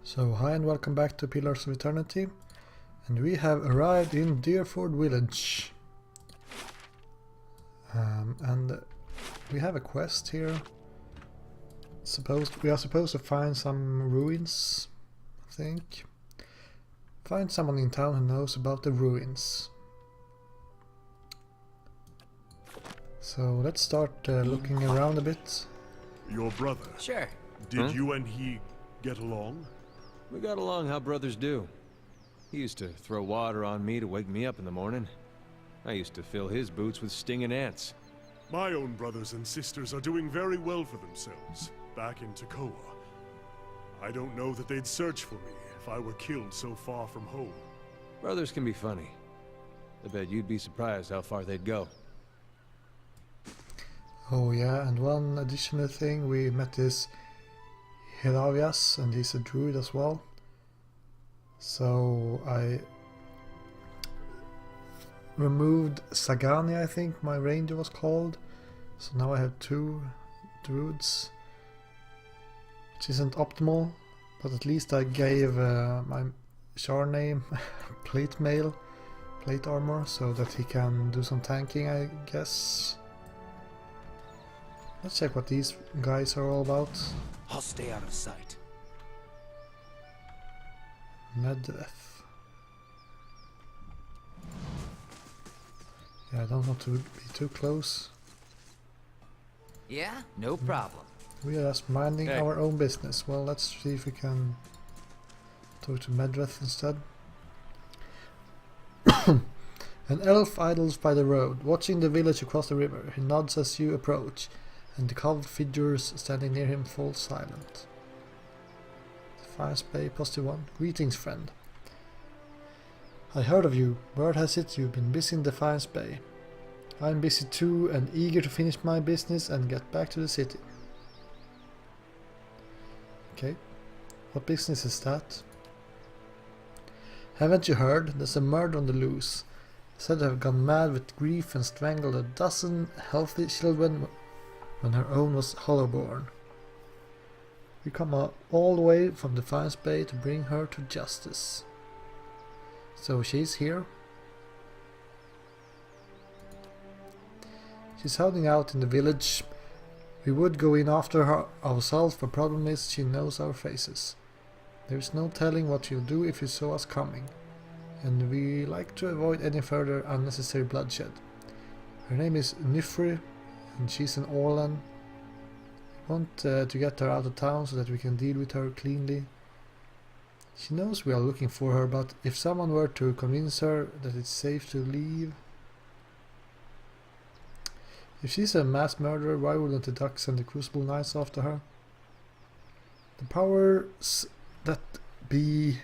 So hi and welcome back to Pillars of Eternity, and we have arrived in Dyrford village. And we have a quest here. We are supposed to find some ruins, I think. Find someone in town who knows about the ruins. So let's start looking around a bit. Your brother? Sure. Did you and he get along? We got along how brothers do. He used to throw water on me to wake me up in the morning. I used to fill his boots with stinging ants. My own brothers and sisters are doing very well for themselves, back in Takoa. I don't know that they'd search for me if I were killed so far from home. Brothers can be funny. I bet you'd be surprised how far they'd go. Oh yeah, and one additional thing, we met this Hiravias, and he's a druid as well. So I removed Sagani, I think my ranger was called. So now I have 2 druids, which isn't optimal, but at least I gave my char name plate mail, plate armor, so that he can do some tanking, I guess. Let's check what these guys are all about. I'll stay out of sight. Medreth. Yeah, I don't want to be too close. Yeah, no problem. We are just minding our own business. Well, let's see if we can talk to Medreth instead. An elf idles by the road, watching the village across the river. He nods as you approach, and the carved figures standing near him fall silent. Defiance Bay, +1. Greetings, friend. I heard of you. Word has it you've been busy in Defiance Bay. I'm busy too, and eager to finish my business and get back to the city. Okay. What business is that? Haven't you heard? There's a murder on the loose. Said to have gone mad with grief and strangled a dozen healthy children when her own was hollowborn. We come all the way from Defiance Bay to bring her to justice. So she's here. She's hiding out in the village. We would go in after her ourselves, but problem is she knows our faces. There is no telling what she'll do if she saw us coming, and we like to avoid any further unnecessary bloodshed. Her name is Nifri, and she's an Orlan. We want to get her out of town so that we can deal with her cleanly. She knows we are looking for her, but if someone were to convince her that it's safe to leave... If she's a mass murderer, why wouldn't the Ducks and the Crucible Knights after her? The powers that be...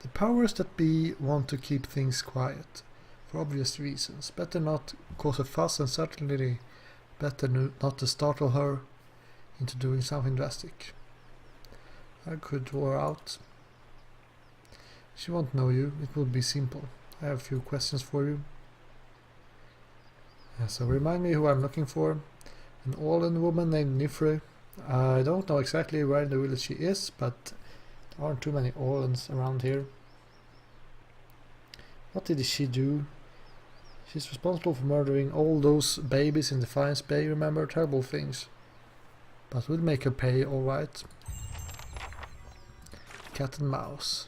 The powers that be want to keep things quiet, for obvious reasons. Better not cause a fuss, and certainly better not to startle her into doing something drastic. I could draw her out. She won't know you, it would be simple. I have a few questions for you. So remind me who I'm looking for. An Orlan woman named Nifre. I don't know exactly where in the village she is, but there aren't too many Orlans around here. What did she do? She's responsible for murdering all those babies in Defiance Bay, remember? Terrible things. But we'll make her pay, alright. Cat and mouse.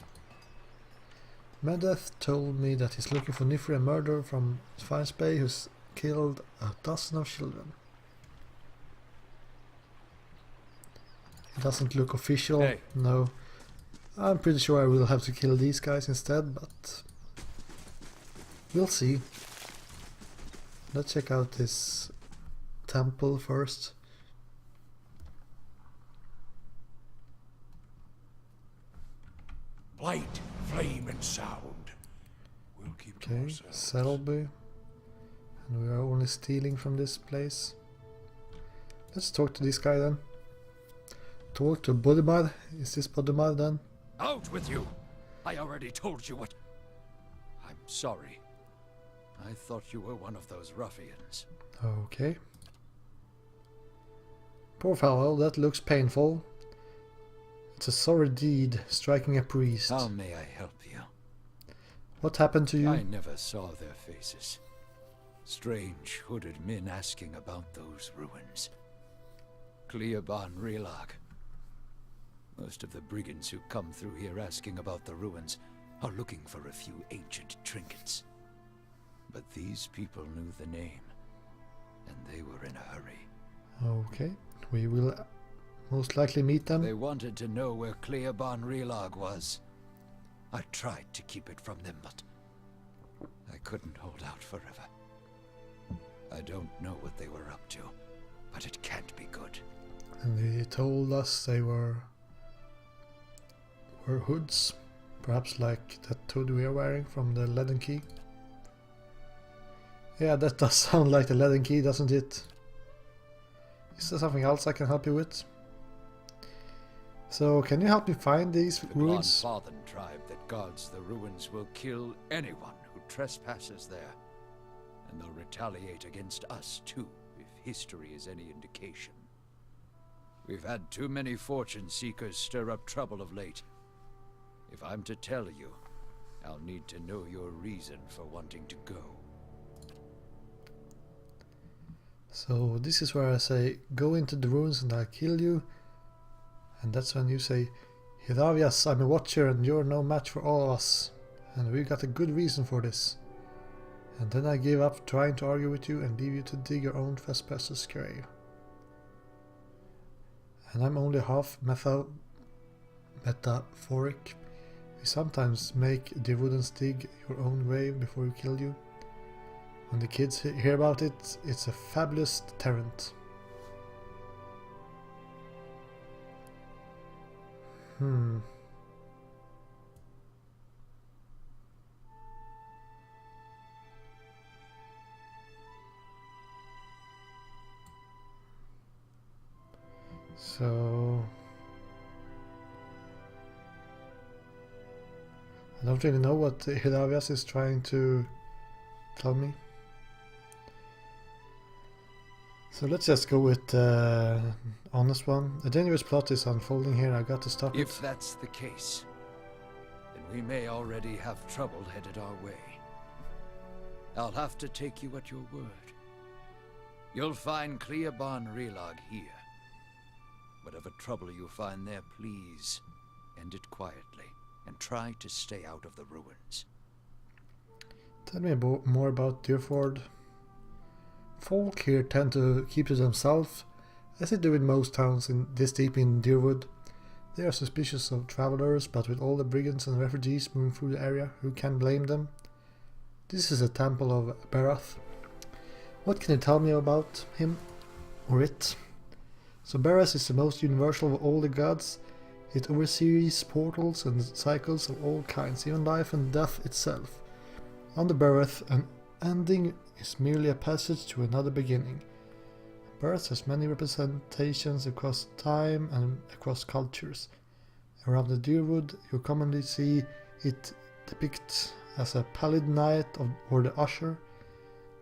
Medeth told me that he's looking for Nifri, a murderer from Defiance Bay who's killed a dozen of children. It doesn't look official, no. I'm pretty sure I will have to kill these guys instead, but we'll see. Let's check out this temple first. Light, flame, and sound. We'll keep to Okay, ourselves. Selby. And we are only stealing from this place. Let's talk to this guy then. Talk to Bodimar. Is this Bodimar then? Out with you! I already told you what... I'm sorry. I thought you were one of those ruffians. Okay. Poor fellow, that looks painful. It's a sorry deed, striking a priest. How may I help you? What happened to you? I never saw their faces. Strange hooded men asking about those ruins. Cleoban Relag. Most of the brigands who come through here asking about the ruins are looking for a few ancient trinkets. But these people knew the name, and they were in a hurry. Okay, we will most likely meet them. They wanted to know where Cleoban Relag was. I tried to keep it from them, but I couldn't hold out forever. I don't know what they were up to, but it can't be good. And they told us they were hoods, perhaps like that hood we are wearing from the Leaden Key. Yeah, that does sound like the Leaden Key, doesn't it? Is there something else I can help you with? So, can you help me find these ruins? The Clanfathan tribe that guards the ruins will kill anyone who trespasses there. And they'll retaliate against us too, if history is any indication. We've had too many fortune seekers stir up trouble of late. If I'm to tell you, I'll need to know your reason for wanting to go. So this is where I say, go into the ruins and I'll kill you. And that's when you say, Hiravias, I'm a watcher and you're no match for all of us. And we got a good reason for this. And then I give up trying to argue with you and leave you to dig your own trespasser's grave. And I'm only half metaphoric. We sometimes make the wooden dig your own grave before we kill you. When the kids hear about it, it's a fabulous deterrent. So I don't really know what Hiravias is trying to tell me. So let's just go with the honest one. A dangerous plot is unfolding here, I got to stop it. If that's the case, then we may already have trouble headed our way. I'll have to take you at your word. You'll find Cleoban Relag here. Whatever trouble you find there, please end it quietly and try to stay out of the ruins. Tell me more about Dyrford. Folk here tend to keep to themselves, as they do in most towns this deep in Dyrwood. They are suspicious of travelers, but with all the brigands and refugees moving through the area, who can blame them? This is a temple of Barath. What can you tell me about him? Or it? So Barath is the most universal of all the gods. It oversees portals and cycles of all kinds, even life and death itself. Under Barath, an ending is merely a passage to another beginning. Barath has many representations across time and across cultures. Around the Dyrwood, you commonly see it depicted as a pallid knight or the usher.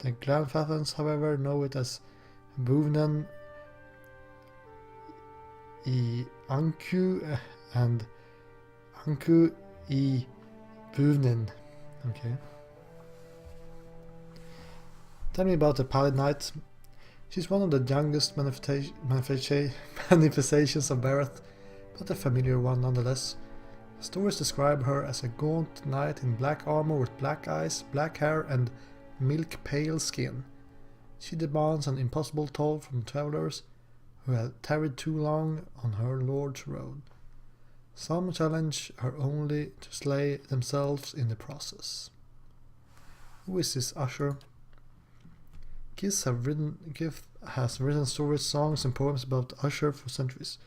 The Clanfathans, however, know it as Buvnen I Anku and Anku I Buvnen. Okay. Tell me about the Pallid Knight. She's one of the youngest manifestations of Barath, but a familiar one nonetheless. Stories describe her as a gaunt knight in black armor with black eyes, black hair and milk-pale skin. She demands an impossible toll from travelers who have tarried too long on her lord's road. Some challenge her only to slay themselves in the process. Who is this usher? Gith has written stories, songs and poems about Usher for centuries.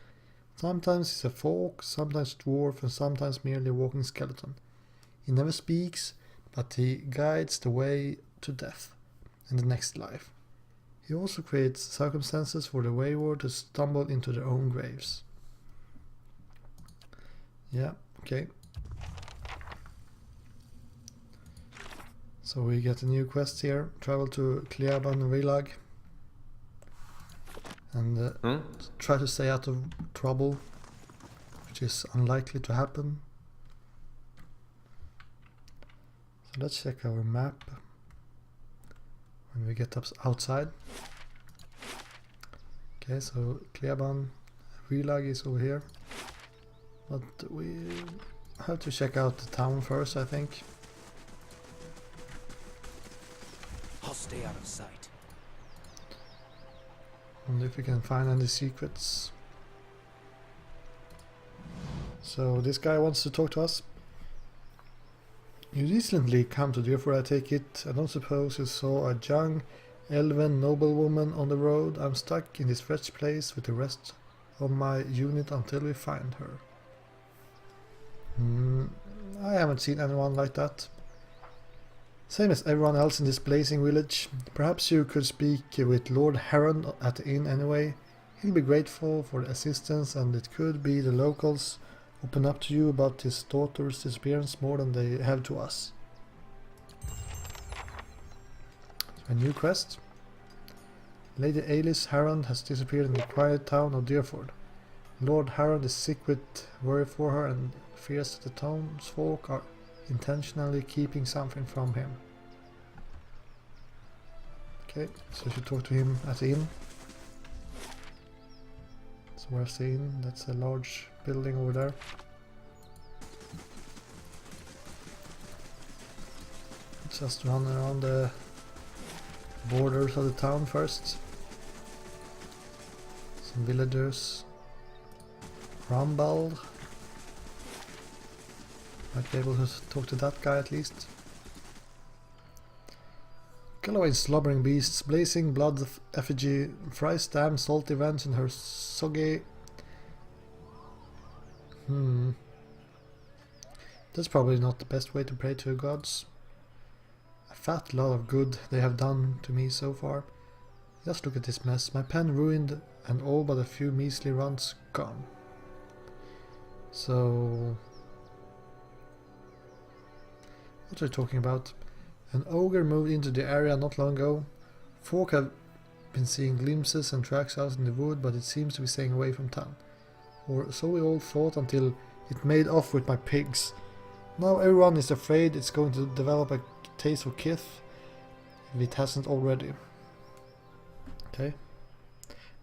Sometimes he's a folk, sometimes dwarf and sometimes merely a walking skeleton. He never speaks, but he guides the way to death and the next life. He also creates circumstances for the wayward to stumble into their own graves. Yeah, okay. So we get a new quest here. Travel to Cleoban Relag. and try to stay out of trouble, which is unlikely to happen. So let's check our map when we get up outside. Okay, so Kleban Relag is over here, but we have to check out the town first, I think. I'll stay out of sight. Wonder if we can find any secrets. So this guy wants to talk to us. You recently come to Dyrford, I take it. I don't suppose you saw a young elven noblewoman on the road. I'm stuck in this wretched place with the rest of my unit until we find her. I haven't seen anyone like that. Same as everyone else in this blazing village. Perhaps you could speak with Lord Heron at the inn anyway. He'll be grateful for the assistance, and it could be the locals open up to you about his daughter's disappearance more than they have to us. A new quest. Lady Alice Heron has disappeared in the quiet town of Dyrford. Lord Heron is sick with worry for her and fears that the townsfolk are intentionally keeping something from him. Okay, so I should talk to him at the inn. So where's the inn? That's a large building over there. Just run around the borders of the town first. Some villagers. Rambald. Might be able to talk to that guy at least. Galloway's slobbering beasts, blazing blood effigy, fries damn salty vents in her soggy. That's probably not the best way to pray to gods. A fat lot of good they have done to me so far. Just look at this mess. My pen ruined and all but a few measly runs gone. So... what are you talking about? An ogre moved into the area not long ago. Folk have been seeing glimpses and tracks out in the wood, but it seems to be staying away from town. Or so we all thought until it made off with my pigs. Now everyone is afraid it's going to develop a taste for kith, if it hasn't already. Okay.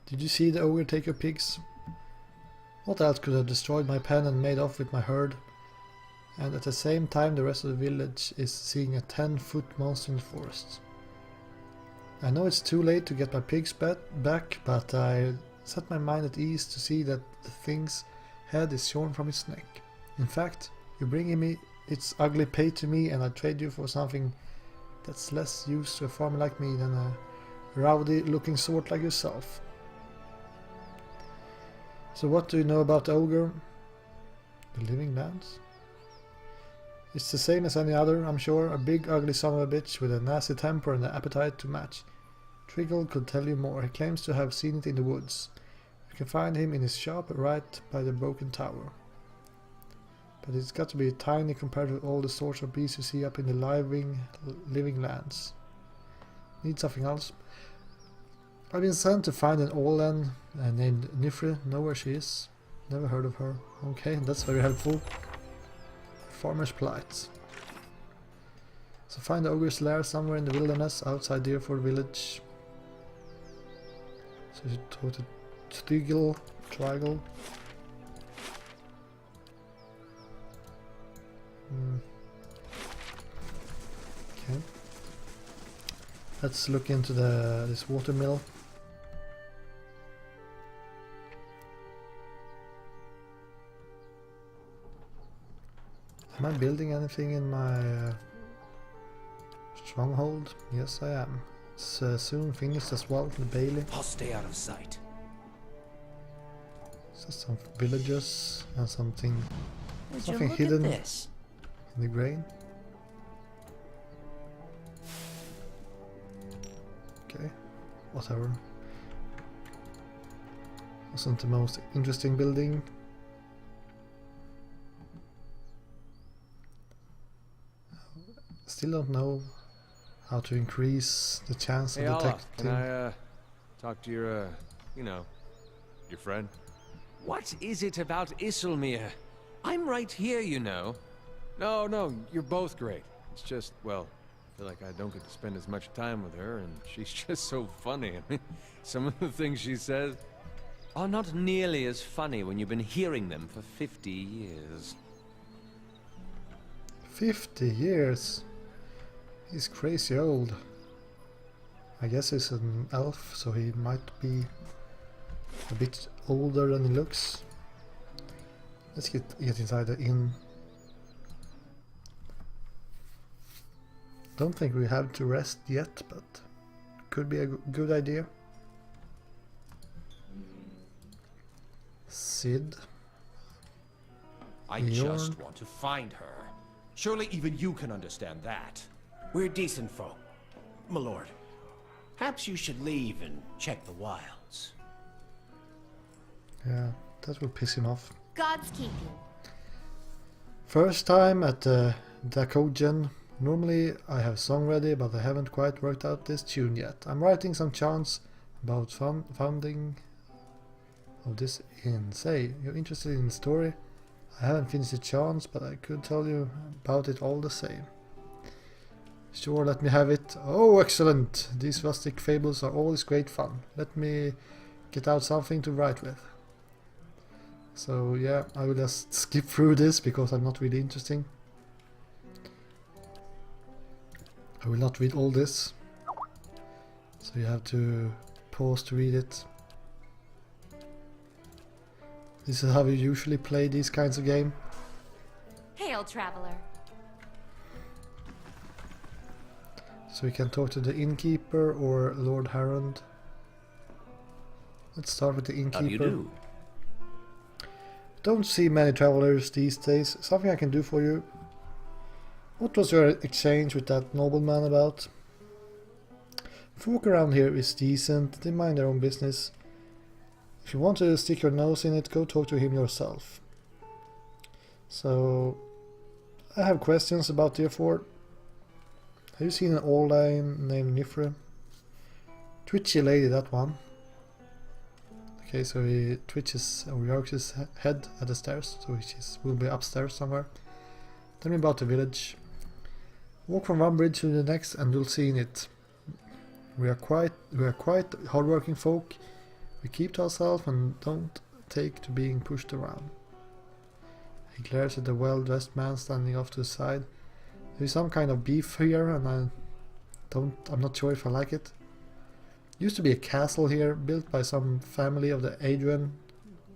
Did you see the ogre take your pigs? What else could have destroyed my pen and made off with my herd? And at the same time the rest of the village is seeing a 10-foot monster in the forest. I know it's too late to get my pigs back, but I set my mind at ease to see that the thing's head is shorn from its neck. In fact, you're bringing me its ugly pate to me, and I trade you for something that's less used to a farmer like me than a rowdy looking sort like yourself. So what do you know about the ogre? The living lands? It's the same as any other, I'm sure. A big ugly son of a bitch with a nasty temper and an appetite to match. Triggle could tell you more. He claims to have seen it in the woods. You can find him in his shop right by the broken tower. But it's got to be tiny compared to all the sorts of beasts you see up in the living lands. Need something else? I've been sent to find an Olen named Nifre. Know where she is? Never heard of her. Okay, that's very helpful. Farmer's plight. So find the ogre's lair somewhere in the wilderness outside Dyrford village. So you should talk to Triggle. Okay. Let's look into this water mill. Am I building anything in my stronghold? Yes, I am. It's soon finished as well, the Bailey. I'll stay out of sight. So some villages and something Something hidden at this? in the grain. Okay, whatever. Wasn't the most interesting building. Still don't know how to increase the chance Hey, of Alot, detecting. can I talk to your You know, your friend. What is it about Isilmir? I'm right here, you know. No, you're both great. It's just, well, I feel like I don't get to spend as much time with her, and she's just so funny. I mean, some of the things she says Are not nearly as funny when you've been hearing them for 50 years. 50 years? He's crazy old. I guess he's an elf, so he might be a bit older than he looks. Let's get inside the inn. Don't think we have to rest yet, but could be a good idea. Sid. I Bjorn. just want to find her. Surely even you can understand that. We're decent folk, my lord. Perhaps you should leave and check the wilds. Yeah, that will piss him off. Gods keep you. First time at the Dakogen. Normally I have song ready, but I haven't quite worked out this tune yet. I'm writing some chants about founding of this inn. Say, you're interested in the story? I haven't finished the chants, but I could tell you about it all the same. Sure, let me have it. Oh, excellent! These rustic fables are always great fun. Let me get out something to write with. So yeah, I will just skip through this because I'm not really interesting. I will not read all this, so you have to pause to read it. This is how we usually play these kinds of game. Hail, traveler. So we can talk to the innkeeper or Lord Harrond. Let's start with the innkeeper. How do you do? Don't see many travelers these days. Something I can do for you. What was your exchange with that nobleman about? Folk around here is decent, they mind their own business. If you want to stick your nose in it, go talk to him yourself. So, I have questions about Dyrford. Have you seen an old line named Nifre? Twitchy lady, that one. Okay, so he twitches or jerks his head at the stairs, so he will be upstairs somewhere. Tell me about the village. Walk from one bridge to the next and you'll see in it. We are quite hardworking folk. We keep to ourselves and don't take to being pushed around. He glares at the well-dressed man standing off to the side. There is some kind of beef here and I'm not sure if I like it. Used to be a castle here, built by some family of the Adrian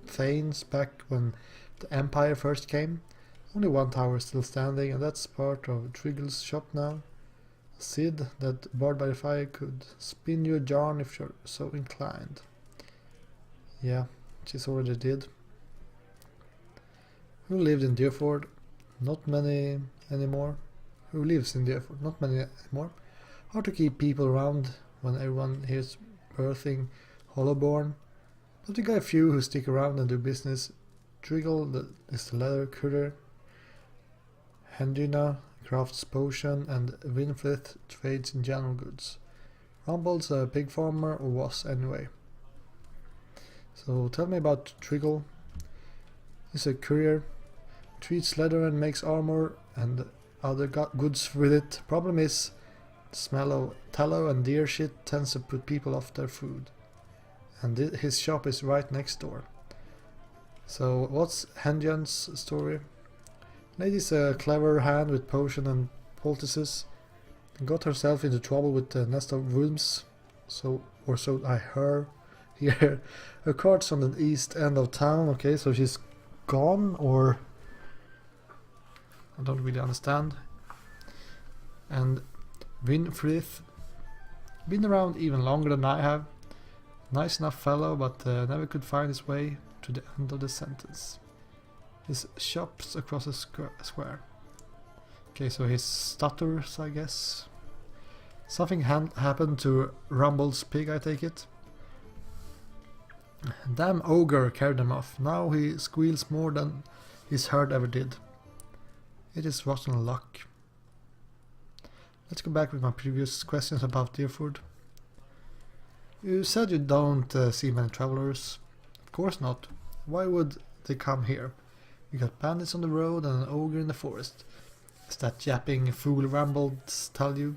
Thanes back when the Empire first came. Only one tower is still standing, and that's part of Triggle's shop now. Sid, that bored by the fire, could spin you a yarn if you're so inclined. Yeah, she's already did. Who lived in Dyrford? Not many anymore. Who lives in Dyrford? Not many anymore. Hard to keep people around when everyone here's birthing Hollowborn. But we got a few who stick around and do business. Triggle is the leather cutter. Hendrina crafts potion and Winfrith trades in general goods. Rumble's a pig farmer, or was anyway. So tell me about Triggle. He's a courier. Treats leather and makes armor and other goods with it. Problem is, the smell of tallow and deer shit tends to put people off their food. And his shop is right next door. So what's Hendrian's story? Lady's a clever hand with potion and poultices. Got herself into trouble with the nest of worms. So I heard here. Her cart's on the east end of town. Okay, so she's gone, or I don't really understand. And Winfrith, been around even longer than I have. Nice enough fellow, but never could find his way to the end of the sentence. His shop's across a square. Okay, so he stutters, I guess. Something happened to Rumble's pig, I take it. Damn ogre carried him off. Now he squeals more than his herd ever did. It is rotten luck. Let's go back with my previous questions about Dyrford. You said you don't see many travelers. Of course not. Why would they come here? You got bandits on the road and an ogre in the forest. As that yapping fool rambled tell you.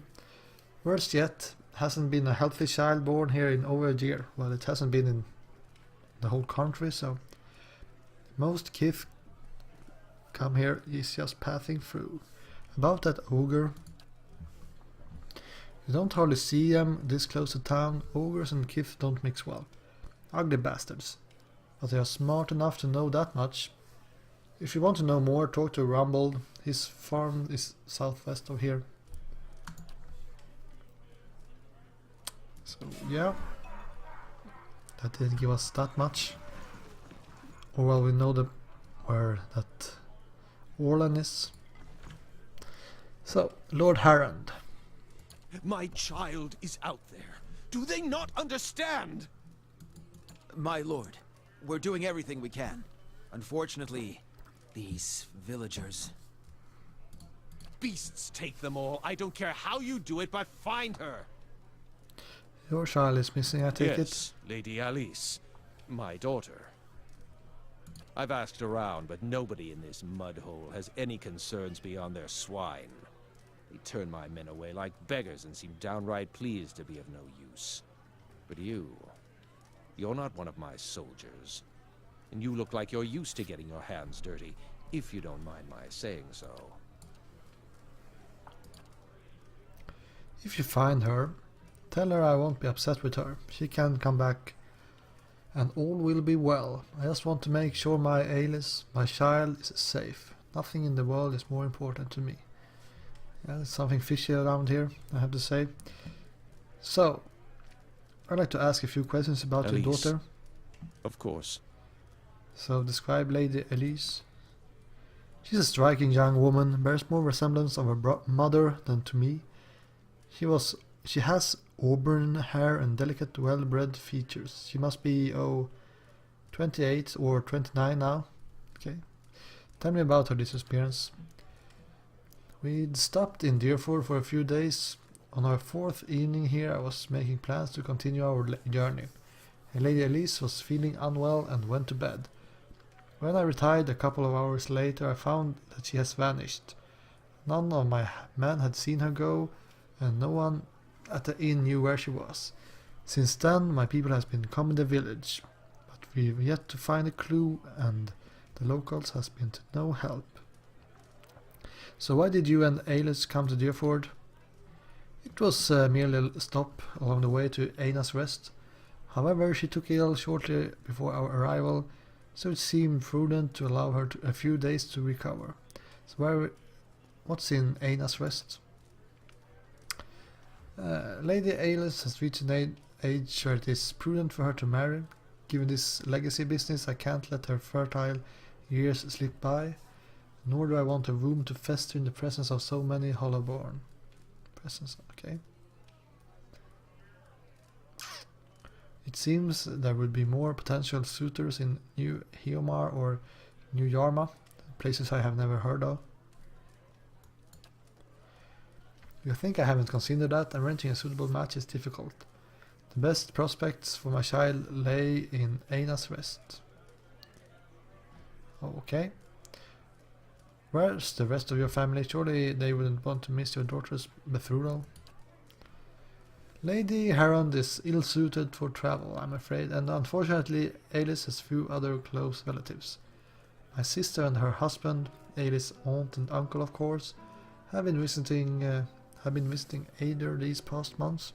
Worse yet, hasn't been a healthy child born here in over a year. Well, it hasn't been in the whole country, so most kith come here is just passing through. About that ogre, you don't hardly see them this close to town. Ogres and kith don't mix well. Ugly bastards. But they are smart enough to know that much. If you want to know more, talk to Rumble. His farm is southwest of here. So yeah, that didn't give us that much. Or well, we know where that Orlan is. So, Lord Harrond. My child is out there. Do they not understand? My lord, we're doing everything we can. Unfortunately, these villagers... Beasts take them all. I don't care how you do it, but find her. Your child is missing, I take Yes, Lady Alice, my daughter. I've asked around, but nobody in this mud hole has any concerns beyond their swine. They turn my men away like beggars and seem downright pleased to be of no use. But you're not one of my soldiers. And you look like you're used to getting your hands dirty, if you don't mind my saying so. If you find her, tell her I won't be upset with her. She can come back and all will be well. I just want to make sure my Alice, my child, is safe. Nothing in the world is more important to me. Yeah, there's something fishy around here, I have to say. So, I'd like to ask a few questions about your Elise. daughter. Of course. So, describe Lady Elise. She's a striking young woman, bears more resemblance of her mother than to me. She has auburn hair and delicate, well-bred features. She must be, 28 or 29 now. Okay. Tell me about her disappearance. We'd stopped in Dyrford for a few days. On our fourth evening here, I was making plans to continue our journey. Lady Elise was feeling unwell and went to bed. When I retired a couple of hours later, I found that she has vanished. None of my men had seen her go, and no one at the inn knew where she was. Since then, my people has been combing the village, but we've yet to find a clue, and the locals has been to no help. So why did you and Alice come to Dyrford? It was merely a stop along the way to Aina's Rest. However, she took ill shortly before our arrival, so it seemed prudent to allow her a few days to recover. So what's in Aina's Rest? Lady Alice has reached an age where it is prudent for her to marry. Given this legacy business, I can't let her fertile years slip by, nor do I want a womb to fester in the presence of so many hollowborn. Okay. It seems there would be more potential suitors in New Hiomar or New Yarma, places I have never heard of. You think I haven't considered that? Arranging a suitable match is difficult. The best prospects for my child lay in Aina's Rest. Okay. Where's the rest of your family? Surely they wouldn't want to miss your daughter's betrothal. Lady Harrond is ill-suited for travel, I'm afraid, and unfortunately Alice has few other close relatives. My sister and her husband, Alice's aunt and uncle of course, have been visiting Aider these past months.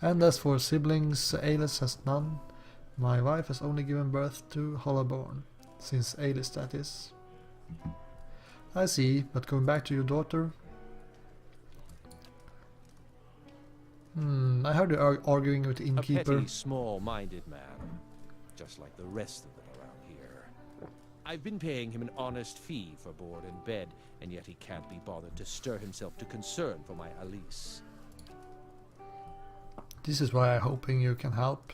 And as for siblings, Alice has none. My wife has only given birth to Hollowborn, since Alice that is. I see, but going back to your daughter... I heard you arguing with the innkeeper. A petty, small-minded man, just like the rest of them around here. I've been paying him an honest fee for board and bed, and yet he can't be bothered to stir himself to concern for my Alice. This is why I'm hoping you can help.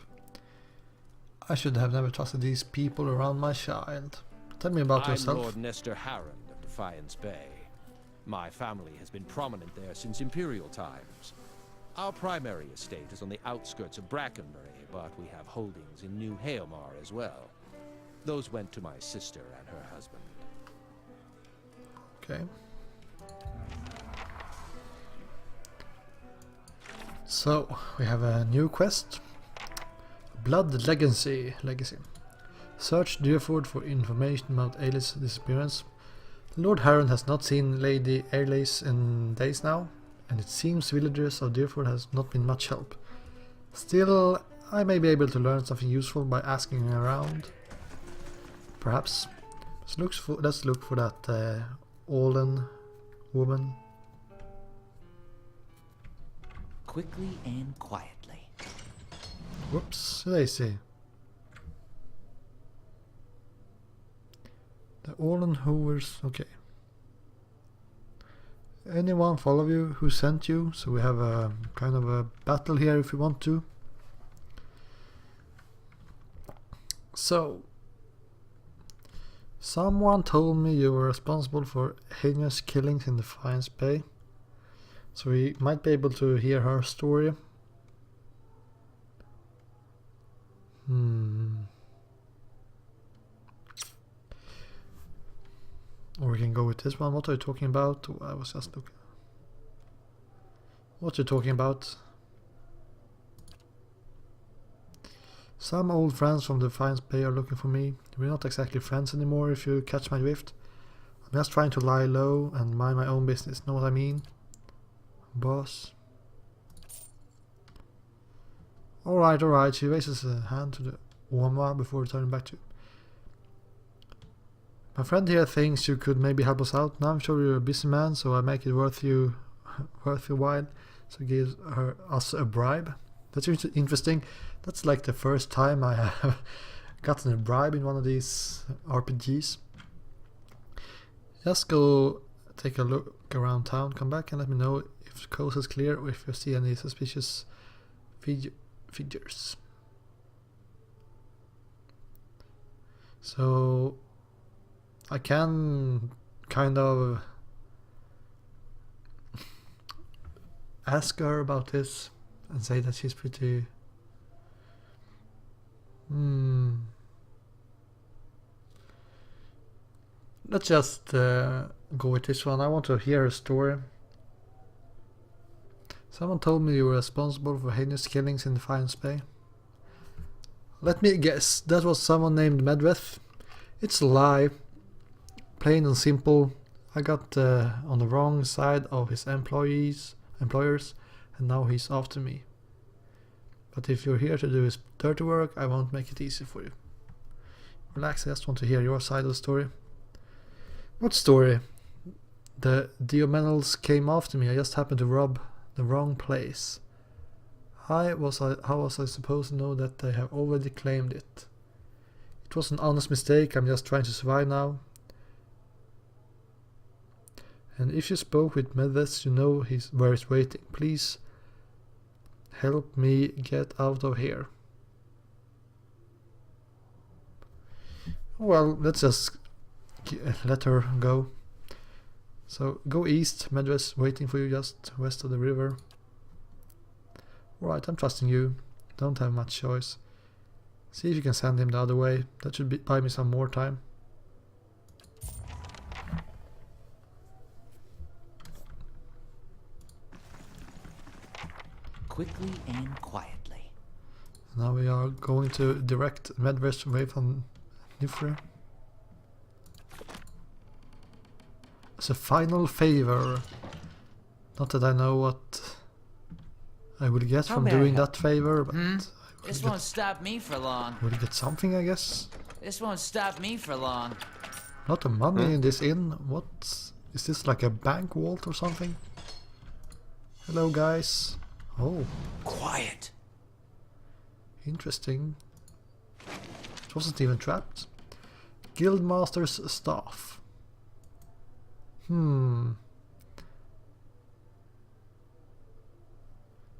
I should have never trusted these people around my child. Tell me about yourself. I'm Lord Nestor Harrond of Defiance Bay. My family has been prominent there since Imperial times. Our primary estate is on the outskirts of Brackenbury, but we have holdings in New Haomar as well. Those went to my sister and her husband. Okay. So, we have a new quest. Blood Legacy. Search Dyrford for information about Ailey's disappearance. Lord Harron has not seen Lady Ailey in days now, and it seems villagers of Dyrford has not been much help. Still, I may be able to learn something useful by asking around. Perhaps. Let's look for that Olen woman. Quickly and quietly. Whoops, Daisy. The Olen Hoovers, okay. Anyone follow you who sent you? So we have a kind of a battle here if you want to. So, someone told me you were responsible for heinous killings in Defiance Bay. So we might be able to hear her story. Or we can go with this one. What are you talking about? I was just looking. What are you talking about? Some old friends from the Defiance Bay are looking for me. We're not exactly friends anymore if you catch my drift. I'm just trying to lie low and mind my own business, know what I mean? Boss. Alright, she raises a hand to the Oma before returning back to you. My friend here thinks you could maybe help us out. Now I'm sure you're a busy man, so I make it worth your while. So he gives us a bribe. That's interesting. That's like the first time I have gotten a bribe in one of these RPGs. Just go take a look around town, come back and let me know if the coast is clear or if you see any suspicious figures. So I can kind of ask her about this and say that she's pretty let's just go with this one. I want to hear her story. Someone told me you were responsible for heinous killings in Defiance Bay. Let me guess, that was someone named Medveth. It's a lie. Plain and simple. I got on the wrong side of his employers, and now he's after me. But if you're here to do his dirty work, I won't make it easy for you. Relax, I just want to hear your side of the story. What story? The Diomenals came after me. I just happened to rob the wrong place. How was I supposed to know that they have already claimed it? It was an honest mistake. I'm just trying to survive now. And if you spoke with Medveth, you know where he's waiting. Please help me get out of here. Well, let's just let her go. So go east. Medveth's waiting for you just west of the river. Alright, I'm trusting you. Don't have much choice. See if you can send him the other way. That should buy me some more time. Quickly and quietly. Now we are going to direct Medveth away from Nifre. As a final favor. Not that I know what I will get from doing that favor, but This won't stop me for long. will get something, I guess. This won't stop me for long. Lot of money in this inn. What is this, like a bank vault or something? Hello, guys. Oh, Quiet. interesting. It wasn't even trapped. Guildmaster's staff.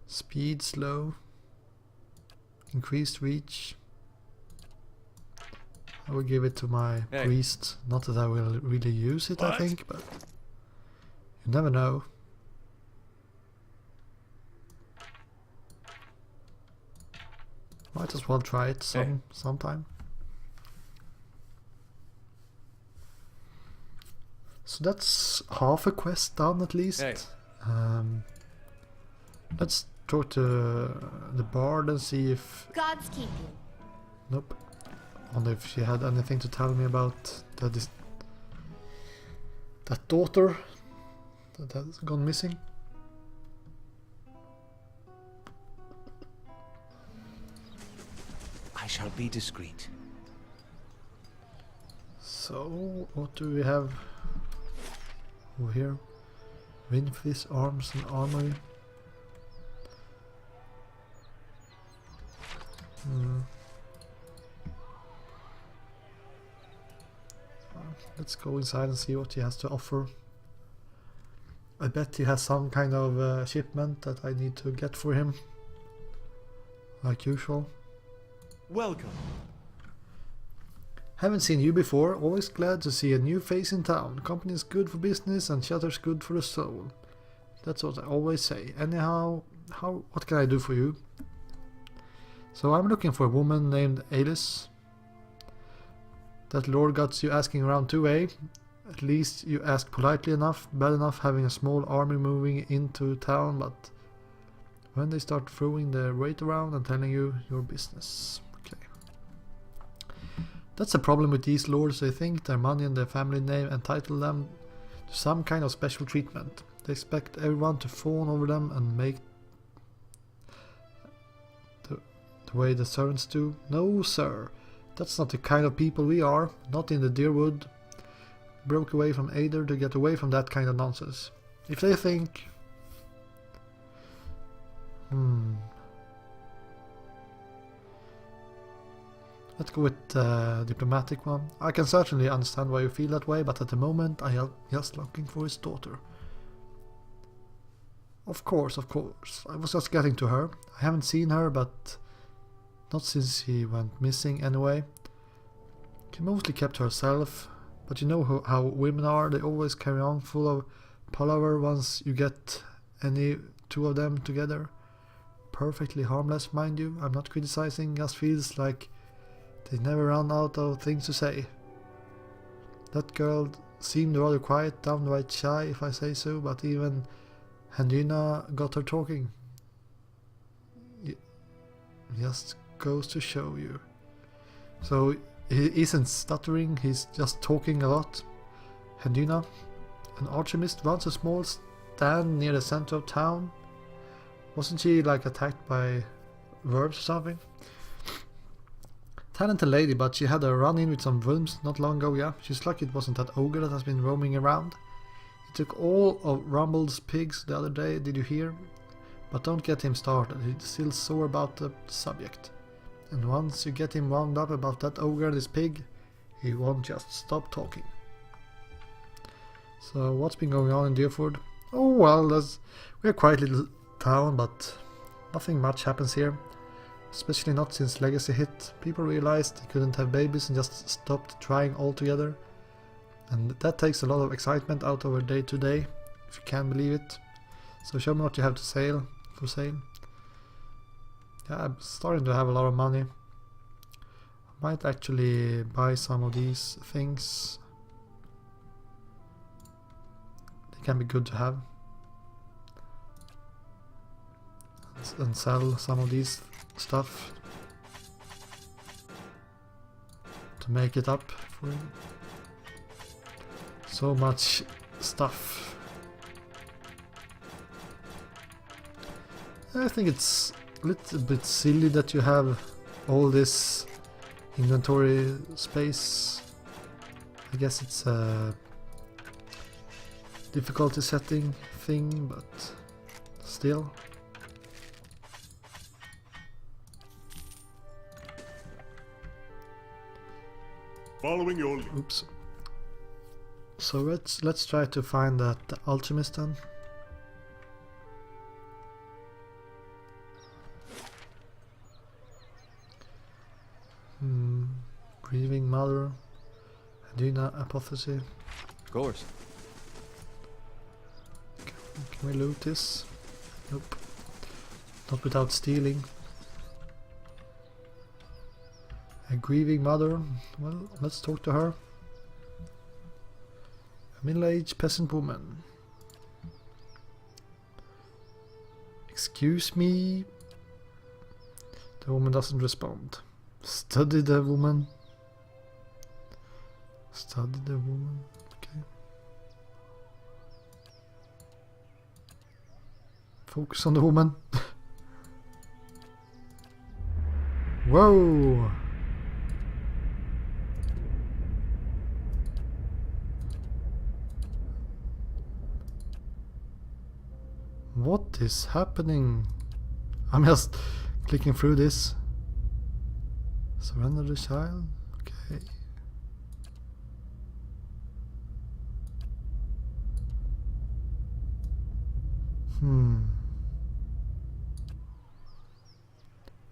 Speed slow. Increased reach. I will give it to my priest. Not that I will really use it, I think, but you never know. Might as well try it sometime. So that's half a quest done at least. Hey. Let's talk to the bard and see if... Gods keep you. Nope. Wonder if she had anything to tell me about that daughter that has gone missing. I shall be discreet. So, what do we have over here? Windfish, arms and armory. Let's go inside and see what he has to offer. I bet he has some kind of shipment that I need to get for him. Like usual. Welcome. Haven't seen you before, always glad to see a new face in town. Company is good for business and shelter's good for the soul. That's what I always say. Anyhow, what can I do for you? So I'm looking for a woman named Alice. That lord got you asking around too, eh? At least you ask politely enough, bad enough having a small army moving into town, but when they start throwing their weight around and telling you your business. Okay. That's a problem with these lords. They think their money and their family name entitle them to some kind of special treatment. They expect everyone to fawn over them and make the way the servants do. No, sir. That's not the kind of people we are. Not in the Dyrford. Broke away from Aether to get away from that kind of nonsense. If they think... Let's go with the diplomatic one. I can certainly understand why you feel that way, but at the moment I am just looking for his daughter. Of course, of course. I was just getting to her. I haven't seen her, but not since she went missing anyway. She mostly kept to herself, but you know how women are. They always carry on full of palaver once you get any two of them together. Perfectly harmless, mind you. I'm not criticizing, just feels like they never run out of things to say. That girl seemed rather quiet, downright shy if I say so, but even Hendrina got her talking. Just goes to show you. So he isn't stuttering, he's just talking a lot. Hendrina, an alchemist, runs a small stand near the center of town. Wasn't she like attacked by verbs or something? Talented lady, but she had a run-in with some worms not long ago, yeah. She's lucky it wasn't that ogre that has been roaming around. He took all of Rumble's pigs the other day, did you hear? But don't get him started, he's still sore about the subject. And once you get him wound up about that ogre and his pig, he won't just stop talking. So what's been going on in Dyrford? Oh well, we're a quiet little town, but nothing much happens here. Especially not since Legacy hit. People realized they couldn't have babies and just stopped trying altogether. And that takes a lot of excitement out of our day to day, if you can believe it. So show me what you have for sale. Yeah, I'm starting to have a lot of money. I might actually buy some of these things. They can be good to have. And sell some of these stuff to make it up for him. So much stuff. I think it's a little bit silly that you have all this inventory space. I guess it's a difficulty setting thing, but still. Following your lead. Oops. So let's try to find that alchemist then. Grieving mother. Adina apothecary. Of course. Can we loot this? Nope. Not without stealing. A grieving mother. Well, let's talk to her. A middle-aged peasant woman. Excuse me. The woman doesn't respond. Study the woman. Study the woman. Okay. Focus on the woman. Whoa! What is happening? I'm just clicking through this. Surrender the child? Okay.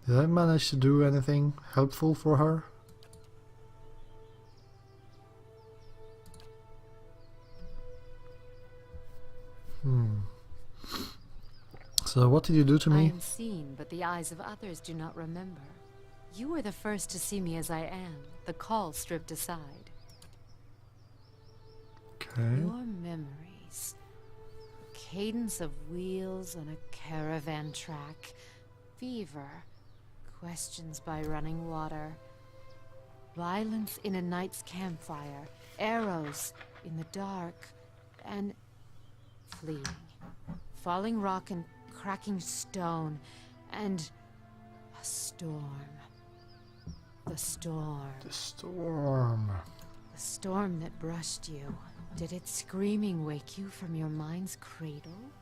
Did I manage to do anything helpful for her? So what did you do to I me? am seen, but the eyes of others do not remember. You were the first to see me as I am, the call stripped aside. Okay. Your memories. Cadence of wheels on a caravan track. Fever. Questions by running water. Violence in a night's campfire. Arrows in the dark. And fleeing. Falling rock and cracking stone. And a storm. The storm. The storm. The storm that brushed you. Did its screaming wake you from your mind's cradle?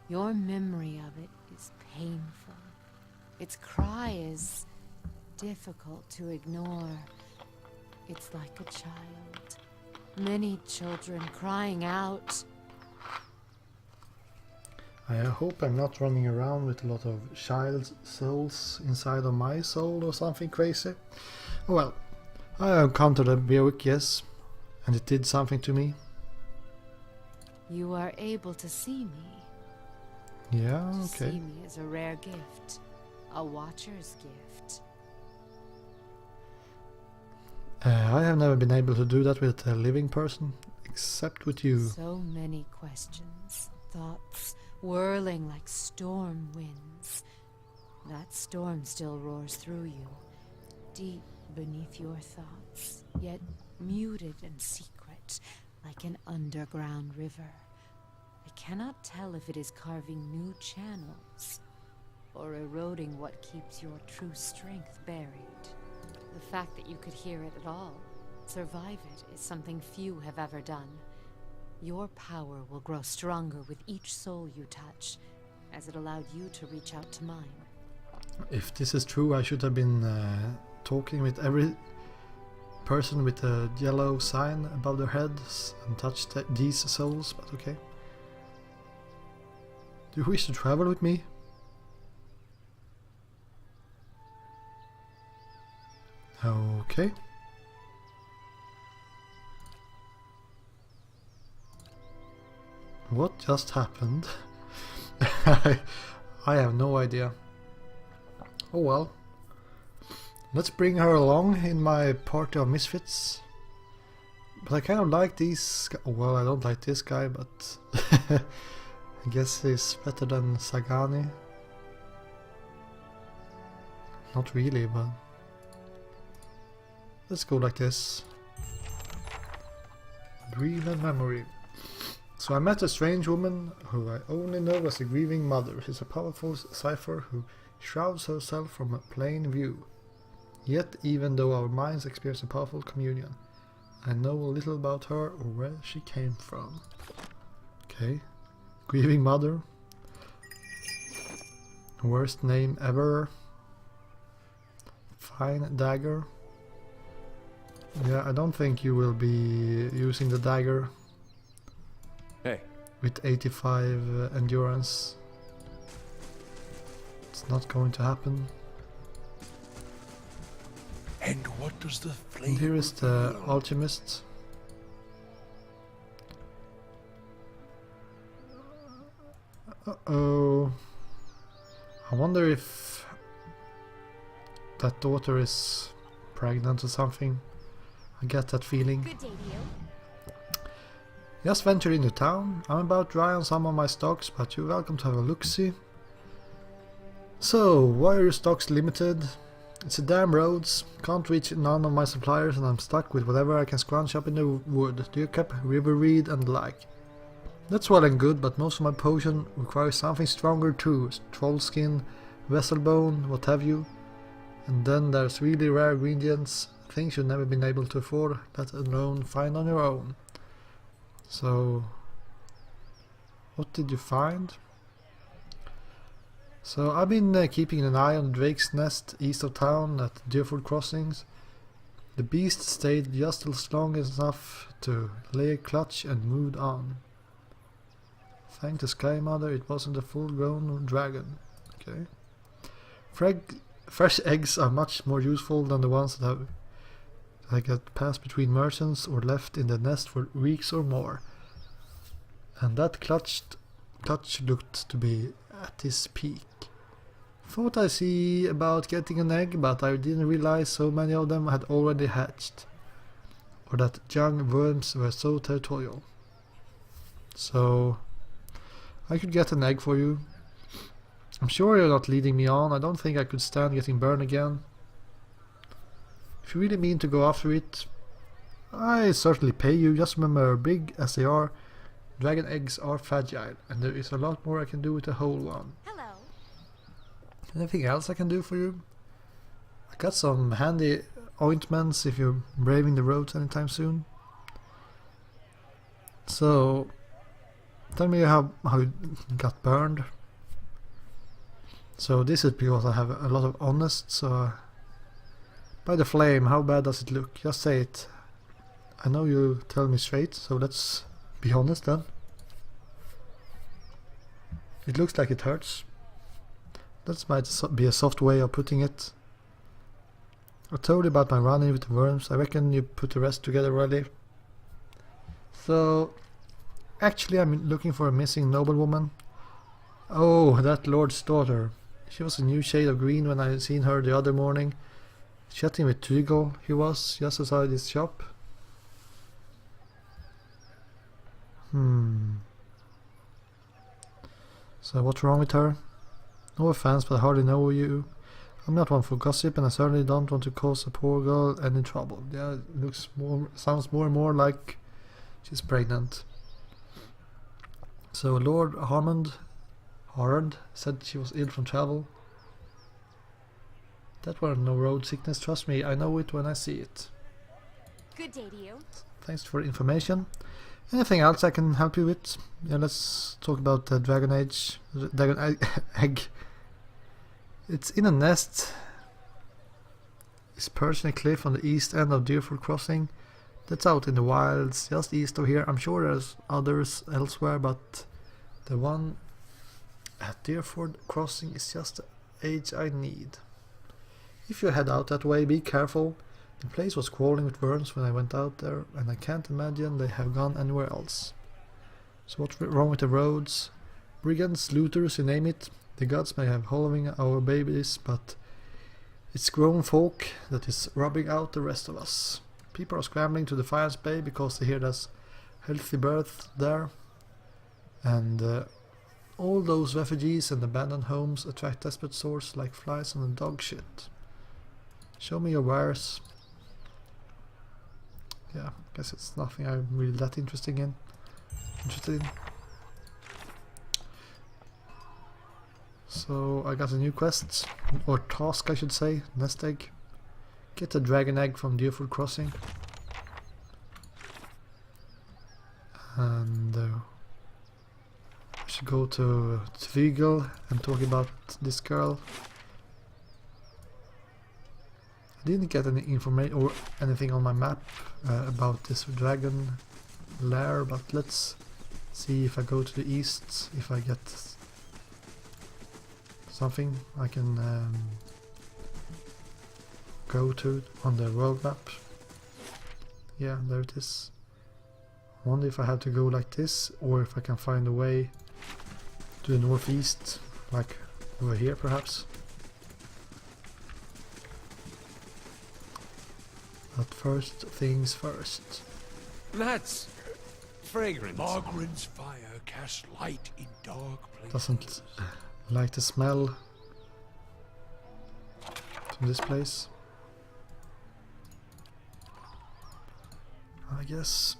Your memory of it is painful. Its cry is difficult to ignore. It's like a child. Many children crying out. I hope I'm not running around with a lot of child souls inside of my soul or something crazy. Well, I encountered a Biowick, yes, and it did something to me. You are able to see me. Yeah, To okay. see me is a rare gift. A watcher's gift. I have never been able to do that with a living person, except with you. So many questions, thoughts, whirling like storm winds. That storm still roars through you, deep beneath your thoughts, yet muted and secret, like an underground river. I cannot tell if it is carving new channels, or eroding what keeps your true strength buried. The fact that you could hear it at all, survive it, is something few have ever done. Your power will grow stronger with each soul you touch, as it allowed you to reach out to mine. If this is true, I should have been talking with every person with a yellow sign above their heads and touched these souls, but okay. Do you wish to travel with me? Okay. What just happened? I have no idea. Oh well. Let's bring her along in my party of misfits. But I kind of like these... Well, I don't like this guy, but... I guess he's better than Sagani. Not really, but... Let's go like this. Dream and memory. So I met a strange woman who I only know as a grieving mother. She's a powerful cipher who shrouds herself from a plain view. Yet, even though our minds experience a powerful communion, I know a little about her or where she came from. Okay. Grieving mother. Worst name ever. Fine dagger. Yeah, I don't think you will be using the dagger. Hey. With 85 endurance. It's not going to happen. And what does the flame And here is the alchemist. Uh-oh. I wonder if that daughter is pregnant or something. I get that feeling. Good day to you. Just venture into town. I'm about dry on some of my stocks, but you're welcome to have a look-see. So, why are your stocks limited? It's the damn roads. Can't reach none of my suppliers and I'm stuck with whatever I can scrunch up in the wood. Deer cap, river reed and the like. That's well and good, but most of my potion requires something stronger too. Troll skin, vessel bone, what have you. And then there's really rare ingredients, things you've never been able to afford, let alone find on your own. So, what did you find? So I've been keeping an eye on Drake's Nest east of town at Dyrford crossings. The beast stayed just as long enough to lay a clutch and moved on. Thank the Sky Mother, it wasn't a full-grown dragon. Okay. Fresh eggs are much more useful than the ones that get passed between merchants or left in the nest for weeks or more. And that clutch looked to be at his peak. Thought I see about getting an egg, but I didn't realize so many of them had already hatched. Or that young worms were so territorial. So, I could get an egg for you. I'm sure you're not leading me on. I don't think I could stand getting burned again. If you really mean to go after it, I certainly pay you. Just remember, big as they are, dragon eggs are fragile, and there is a lot more I can do with a whole one. Hello. Anything else I can do for you? I got some handy ointments if you're braving the roads anytime soon. So, tell me how you got burned. So this is because I have a lot of honest, so... By the flame, how bad does it look? Just say it. I know you tell me straight, so let's be honest then. It looks like it hurts. That might be a soft way of putting it. I told you about my run-in with the worms. I reckon you put the rest together already. So, actually I'm looking for a missing noblewoman. Oh, that lord's daughter. She was a new shade of green when I seen her the other morning. Chatting with Trigal, he was, just outside his shop. So what's wrong with her? No offense, but I hardly know you. I'm not one for gossip, and I certainly don't want to cause a poor girl any trouble. Yeah, it sounds more and more like she's pregnant. So Lord Harmond said she was ill from travel. That were no road sickness, trust me, I know it when I see it. Good day to you. Thanks for the information. Anything else I can help you with? Yeah, let's talk about the dragon egg. It's in a nest. It's perched in a cliff on the east end of Dyrford crossing. That's out in the wilds, just east of here. I'm sure there's others elsewhere, but the one at Dyrford crossing is just the age I need. If you head out that way, be careful. The place was crawling with worms when I went out there, and I can't imagine they have gone anywhere else. So what's wrong with the roads? Brigands, looters, you name it. The gods may have hollowing our babies, but it's grown folk that is rubbing out the rest of us. People are scrambling to the Defiance Bay because they hear there's healthy birth there. And all those refugees and abandoned homes attract desperate souls like flies on a dog shit. Show me your wares. Yeah, guess it's nothing I'm really that interested in. So I got a new quest, or task I should say, nest egg. Get a dragon egg from Dyrford Crossing. And I should go to Trigal and talk about this girl. I didn't get any information or anything on my map about this dragon lair, but let's see if I go to the east, if I get something I can go to on the world map. Yeah, there it is. I wonder if I have to go like this, or if I can find a way to the northeast, like over here perhaps. But first things first. That's fragrance. Margaret's fire casts light in dark places. Doesn't like the smell from this place. I guess.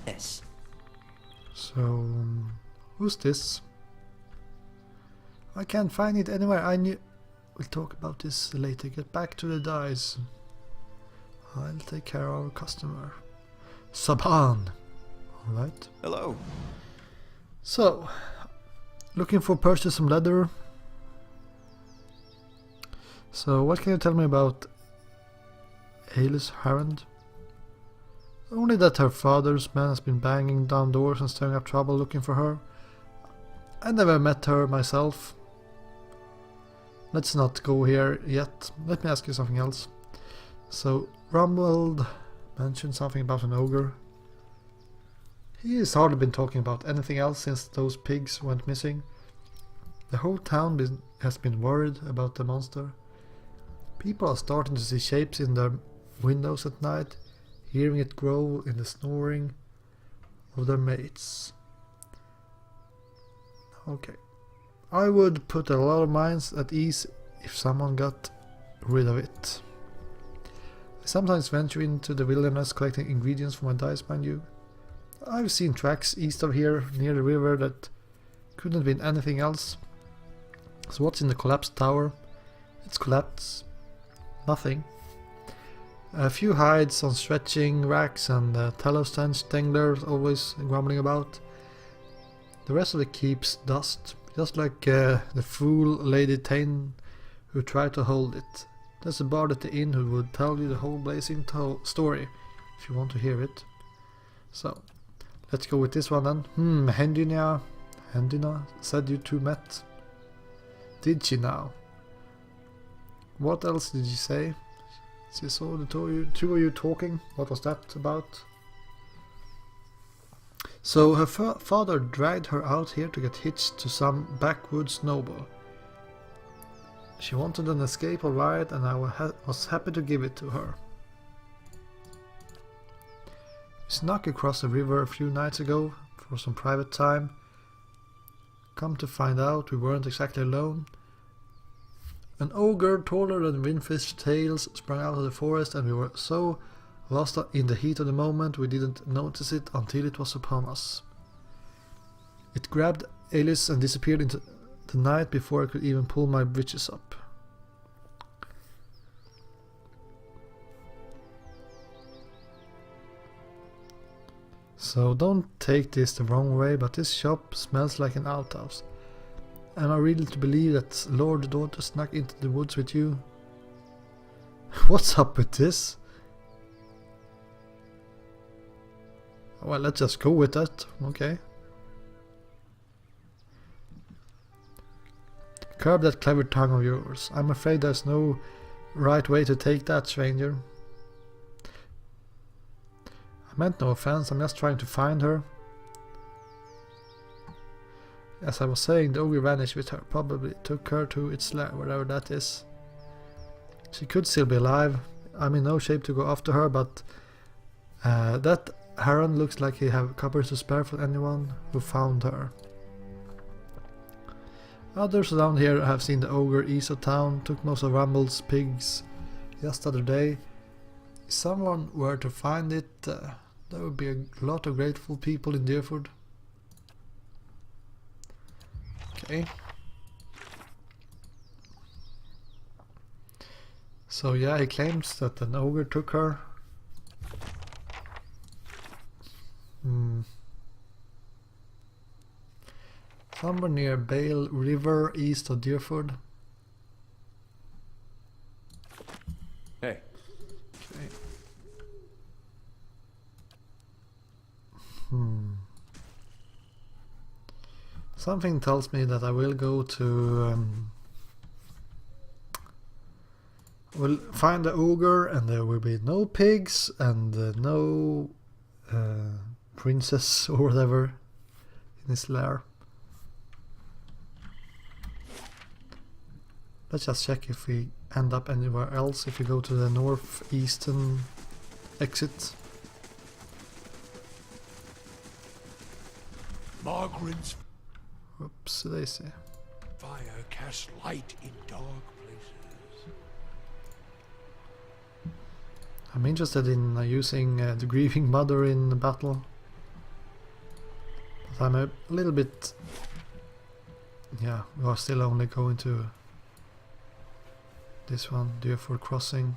Yes. So, who's this? I can't find it anywhere. I knew. We'll talk about this later. Get back to the dice. I'll take care of our customer. Saban. Alright. Hello. So, looking for purchase some leather. So, what can you tell me about Alice Harrand? Only that her father's man has been banging down doors and stirring up trouble looking for her. I never met her myself. Let's not go here yet. Let me ask you something else. So, Rumbled mentioned something about an ogre. He has hardly been talking about anything else since those pigs went missing. The whole town has been worried about the monster. People are starting to see shapes in their windows at night, hearing it growl in the snoring of their mates. Okay. I would put a lot of minds at ease if someone got rid of it. I sometimes venture into the wilderness collecting ingredients for my dice, mind you. I've seen tracks east of here, near the river, that couldn't have been anything else. So what's in the collapsed tower? It's collapsed. Nothing. A few hides on stretching racks and tallow stench danglers always grumbling about. The rest of it keeps dust, just like the fool Lady Tain who tried to hold it. There's a bard at the inn who would tell you the whole blazing story, if you want to hear it. So, let's go with this one then. Hendina said you two met. Did she now? What else did she say? She saw the two of you talking. What was that about? So her father dragged her out here to get hitched to some backwoods noble. She wanted an escape alright, and I was happy to give it to her. We snuck across the river a few nights ago for some private time. Come to find out, we weren't exactly alone. An ogre taller than Windfish's tails sprang out of the forest, and we were so lost in the heat of the moment we didn't notice it until it was upon us. It grabbed Alice and disappeared into the night before I could even pull my britches up. So don't take this the wrong way, but this shop smells like an outhouse. Am I really to believe that Lord Daughter snuck into the woods with you? What's up with this? Well, let's just go with that. Okay. Curb that clever tongue of yours. I'm afraid there's no right way to take that, stranger. I meant no offense, I'm just trying to find her. As I was saying, the ogre vanished with her, probably took her to its lair, wherever that is. She could still be alive. I'm in no shape to go after her, but that Heron looks like he have coppers to spare for anyone who found her. Others around here have seen the ogre east of town, took most of Rumble's pigs just the other day. If someone were to find it, there would be a lot of grateful people in Dyrford. Okay. So yeah, he claims that an ogre took her. Somewhere near Bale River, east of Dyrford. Hey. Okay. Something tells me that I will go to we'll find the ogre, and there will be no pigs and no princess or whatever in his lair. Let's just check if we end up anywhere else if we go to the northeastern exit. Margaret's Whoops, daisy. fire casts light in dark places. I'm interested in using the Grieving Mother in the battle. But I'm a little bit... Yeah, we are still only going to this one, Dyrford Crossing.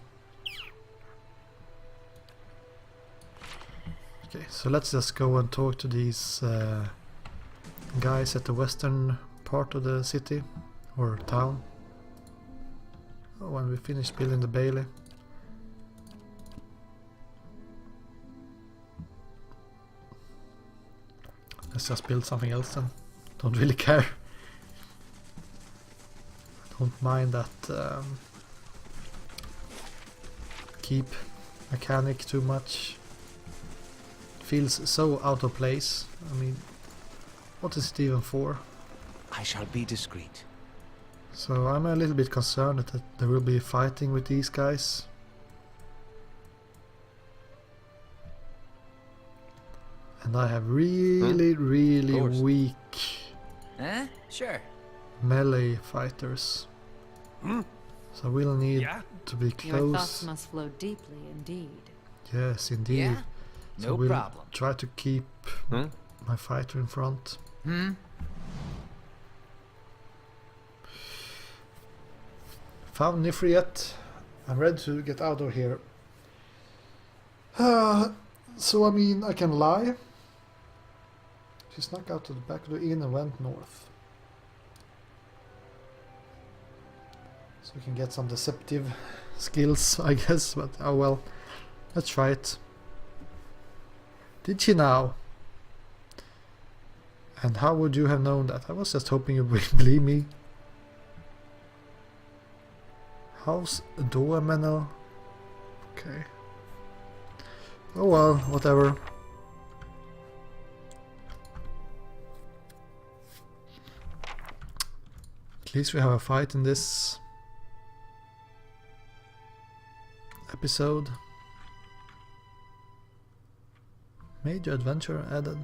Okay, so let's just go and talk to these guys at the western part of the city, or town. Oh, when we finish building the bailey. Let's just build something else then. Don't really care. Don't mind that keep mechanic too much. Feels so out of place. I mean, what is it even for? I shall be discreet. So I'm a little bit concerned that there will be fighting with these guys. And I have really weak Sure. melee fighters. So we'll need to be Your thoughts close. must flow deeply indeed. Yes, indeed. Yeah? So No we'll problem. try to keep my fighter in front. Found Nifriet. I'm ready to get out of here. So I mean, I can lie. She snuck out to the back of the inn and went north. So we can get some deceptive skills, I guess, but oh well. Let's try it. Did she now? And how would you have known that? I was just hoping you would believe me. House Doamenel. Okay. Oh well, whatever. At least we have a fight in this episode. Major adventure added.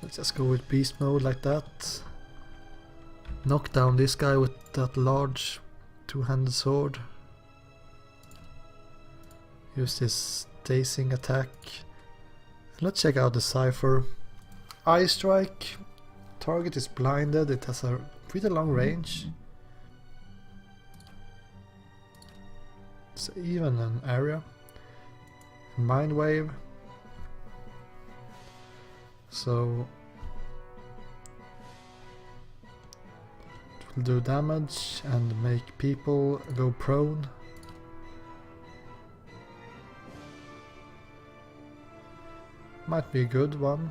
Let's just go with beast mode like that. Knock down this guy with that large two-handed sword. Use this dazing attack. Let's check out the cipher. Eye strike. Target is blinded. It has a pretty long range. It's even an area. Mind wave. So it will do damage and make people go prone. Might be a good one.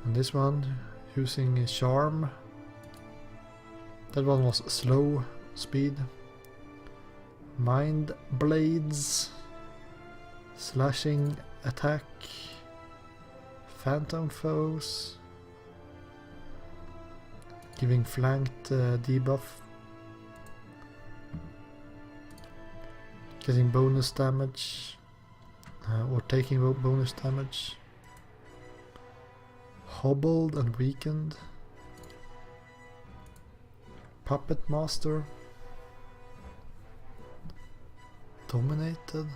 And this one using a charm. That one was slow speed. Mind blades. Slashing attack. Phantom foes. Giving flanked debuff. Getting bonus damage. Or taking bonus damage. Hobbled and weakened. Puppet Master. Dominated.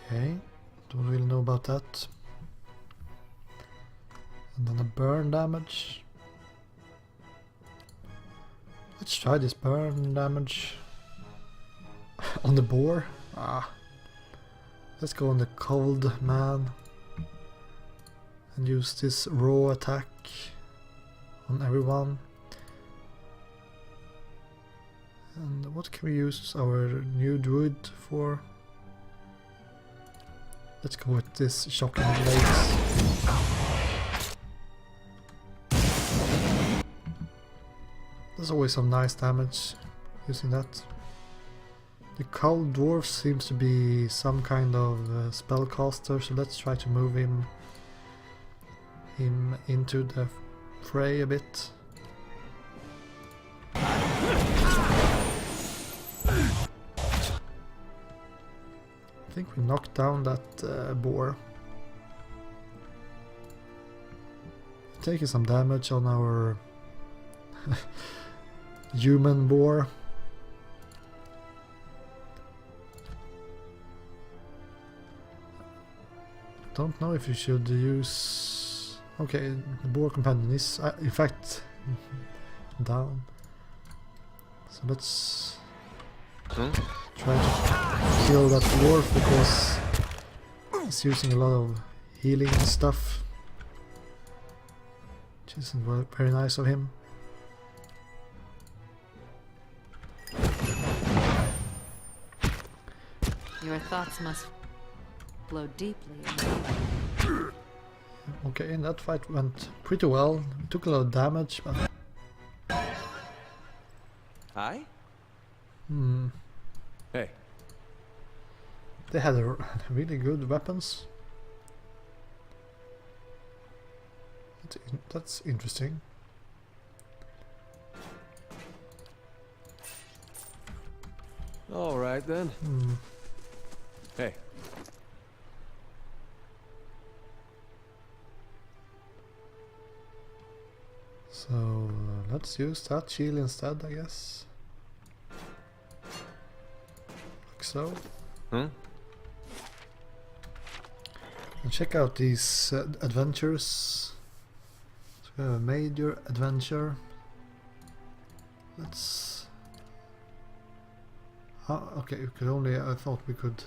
Okay, don't really know about that. And then a burn damage. Let's try this burn damage on the boar. Let's go on the cold man and use this raw attack on everyone. And what can we use our new druid for? Let's go with this shocking blades. There's always some nice damage using that. The Cowl Dwarf seems to be some kind of spellcaster, so let's try to move him into the fray a bit. I think we knocked down that boar. Taking some damage on our human boar. Don't know if you should use... Okay, the boar companion is in fact down. So let's try to kill that dwarf because he's using a lot of healing stuff, which isn't very nice of him. Your thoughts must flow deeply. Okay, and that fight went pretty well. We took a lot of damage, but... Hi? Hey. They had really good weapons. That's interesting. All right then. Hey. So let's use that shield instead, I guess. Like so. And check out these adventures. So we have a major adventure. Let's... Oh, okay, we could only... I thought we could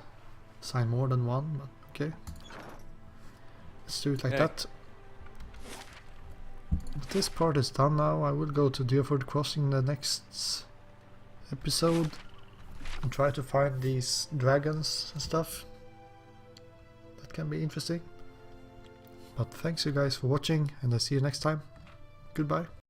sign more than one, but okay. Let's do it like that. If this part is done now, I will go to Dyrford Crossing the next episode and try to find these dragons and stuff. That can be interesting. But thanks you guys for watching, and I'll see you next time. Goodbye.